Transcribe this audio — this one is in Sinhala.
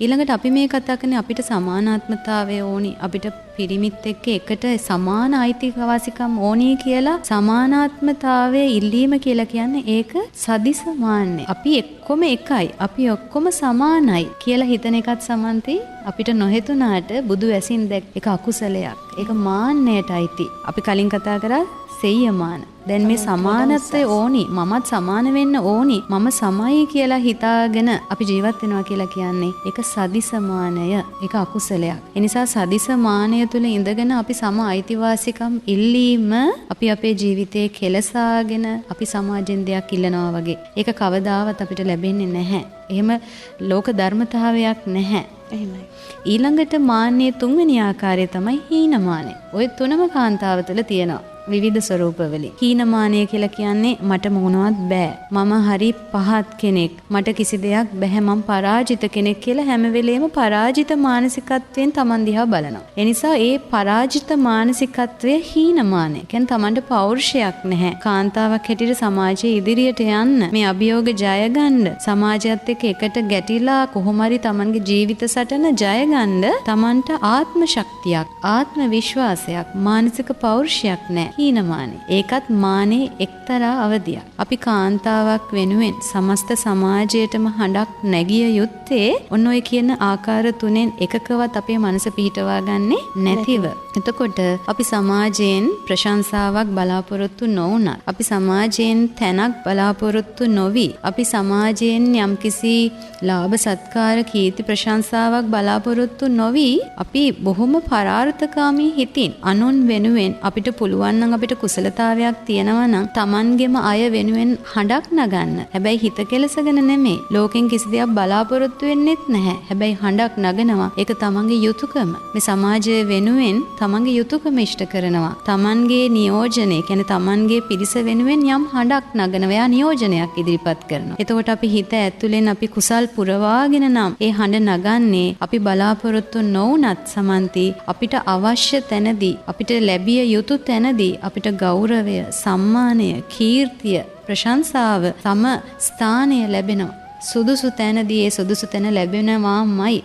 ඊළඟට අපි මේ කතා කරන්නේ අපිට සමානාත්මතාවය ඕනි, අපිට පිරිමිත් එක්ක එකට සමාන අයිතිවාසිකම් ඕනි කියලා. සමානාත්මතාවය ඉල්ලීම කියලා කියන්නේ ඒක සදිසමාන්නේ. අපි එක්කොම එකයි, අපි ඔක්කොම සමානයි කියලා හිතන එකත් සමන්ති අපිට නොහෙතුණාට බුදු ඇසින් දැක් ඒක අකුසලයක්. ඒක මාන්නයට අයිති. අපි කලින් කතා කරා සෙය්‍යමාන. දැන් මේ සමානත්වය ඕනි, මමත් සමාන වෙන්න ඕනි, මම සමයි කියලා හිතාගෙන අපි ජීවත් වෙනවා කියලා කියන්නේ ඒක සදිසමානය, ඒක අකුසලයක්. ඒ නිසා සදිසමානය තුල ඉඳගෙන අපි සම අයිතිවාසිකම් ඉල්ලීම අපි අපේ ජීවිතයේ කෙලසාගෙන අපි සමාජෙන් දෙයක් ඉල්ලනවා වගේ. ඒක කවදාවත් අපිට ලැබෙන්නේ නැහැ. එහෙම ලෝක ධර්මතාවයක් නැහැ. එහෙමයි. ඊළඟට මාන්නේ තුන්වෙනි ආකාරය තමයි හීනමානය. ওই තුනම කාන්තාව තුළ තියෙනවා. විවිධ ස්වරූපවලින්. හීනමානය කියලා කියන්නේ මට මොනවත් බෑ. මම හරි පහත් කෙනෙක්. මට කිසි දෙයක් බෑ. මම පරාජිත කෙනෙක් කියලා හැම වෙලේම පරාජිත මානසිකත්වයෙන් Taman දිහා බලනවා. ඒ නිසා ඒ පරාජිත මානසිකත්වය හීනමානය. කියන්නේ Tamanට පෞරුෂයක් නැහැ. කාන්තාවක් හැටියට සමාජයේ ඉදිරියට යන්න, මේ අභියෝග ජය ගන්න, සමාජයත් එක්ක එකට ගැටිලා කොහොම හරි Tamanගේ ජීවිත සටන ජය ගන්න Tamanට ආත්ම ශක්තියක්, ආත්ම විශ්වාසයක්, මානසික පෞරුෂයක් නැහැ. හීනමානේ. ඒකත් මානේ එක්තරා අවධියක්. අපි කාන්තාවක් වෙනුවෙන් සමස්ත සමාජයටම හඬක් නැගිය යුත්තේ ඔන්න ඔය කියන ආකාර තුනෙන් එකකවත් අපේ මනස පිහිටවා ගන්නේ නැතිව. එතකොට අපි සමාජයෙන් ප්‍රශංසාවක් බලාපොරොත්තු නොවුනත්, අපි සමාජයෙන් තැනක් බලාපොරොත්තු නොවි, අපි සමාජයෙන් යම්කිසි ලාභ සත්කාර කීර්ති ප්‍රශංසාවක් බලාපොරොත්තු නොවි, අපි බොහොම පරාර්ථකාමී හිතින් අනුන් වෙනුවෙන් අපිට පුළුවන් අපිට කුසලතාවයක් තියෙනවා නම් Tamanගෙම අය වෙනුවෙන් හඬක් නගන්න. හැබැයි හිත කෙලසගෙන නෙමෙයි. ලෝකෙන් කිසි දෙයක් බලාපොරොත්තු වෙන්නෙත් නැහැ. හැබැයි හඬක් නගනවා. ඒක Tamanගේ යුතුයකම. මේ සමාජය වෙනුවෙන් Tamanගේ යුතුයකම ඉෂ්ට කරනවා. Tamanගේ නියෝජනය, කියන්නේ Tamanගේ පිරිස වෙනුවෙන් යම් හඬක් නගනවා. එයා නියෝජනයක් ඉදිරිපත් කරනවා. එතකොට අපි හිත ඇතුලෙන් අපි කුසල් පුරවාගෙන නම් ඒ හඬ නගන්නේ අපි බලාපොරොත්තු නොවුනත් සමන්ති අපිට අවශ්‍ය තැනදී, අපිට ලැබිය යුතු තැනදී අපිට ගෞරවය, සම්මානය, කීර්තිය, ප්‍රශංසාව, සම ස්ථානය ලැබෙනවා. සුදුසු තැනදී ඒ සුදුසු තැන ලැබෙනවාමයි.